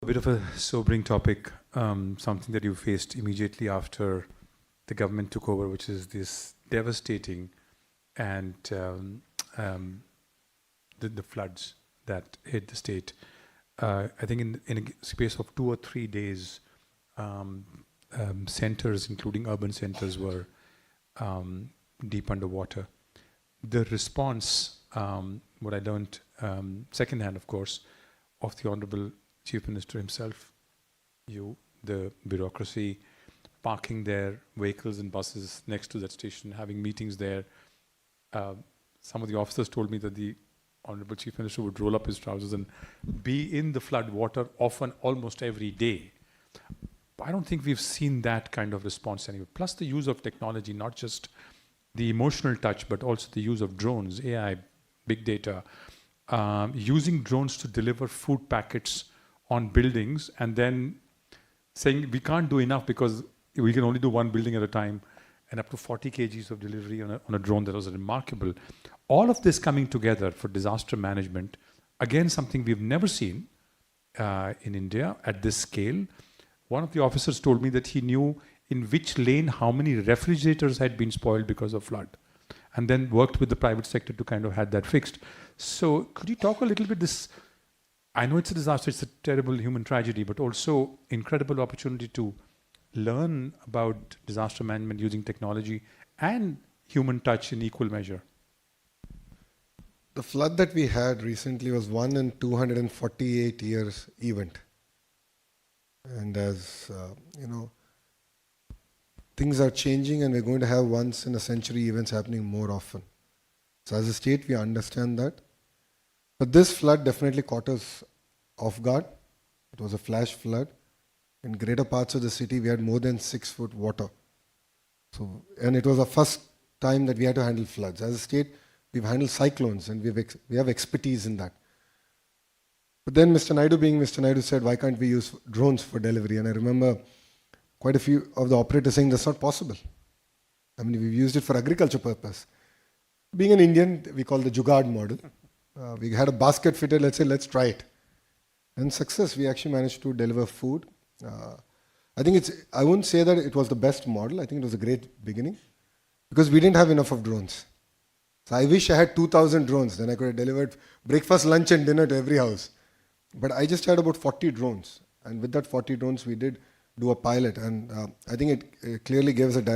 A bit of a sobering topic, something that you faced immediately after the government took over, which is this devastating and the floods that hit the state. I think in a space of 2 or 3 days, centers, including urban centers, were deep underwater. The response, what I learned secondhand, of course, of the Honorable Chief Minister himself, the bureaucracy, parking their vehicles and buses next to that station, having meetings there. Some of the officers told me that the Honorable Chief Minister would roll up his trousers and be in the flood water often, almost every day. I don't think we've seen that kind of response anywhere. Plus the use of technology, not just the emotional touch, but also the use of drones, AI, big data, using drones to deliver food packets on buildings and then saying we can't do enough because we can only do one building at a time, and up to 40 kgs of delivery on a drone. That was remarkable. All of this coming together for disaster management, again, something we've never seen in India at this scale. One of the officers told me that he knew in which lane how many refrigerators had been spoiled because of flood, and then worked with the private sector to kind of have that fixed. So could you talk a little bit this? I know it's a disaster, it's a terrible human tragedy, but also incredible opportunity to learn about disaster management using technology and human touch in equal measure. The flood that we had recently was 1 in 248 years event. And as you know, things are changing and we're going to have once in a century events happening more often. So as a state, we understand that. But this flood definitely caught us off guard. It was a flash flood. In greater parts of the city, we had more than 6 foot water. So, and it was the first time that we had to handle floods. As a state, we've handled cyclones and we have expertise in that. But then Mr. Naidu, being Mr. Naidu, said, why can't we use drones for delivery? And I remember quite a few of the operators saying that's not possible. I mean, we've used it for agriculture purpose. Being an Indian, we call the Jugaad model. We had a basket fitted, let's say, let's try it. And success, we actually managed to deliver food. I think I wouldn't say that it was the best model. I think it was a great beginning because we didn't have enough of drones. So I wish I had 2,000 drones. Then I could have delivered breakfast, lunch and dinner to every house. But I just had about 40 drones. And with that 40 drones, we did do a pilot. And I think it clearly gave us a direction.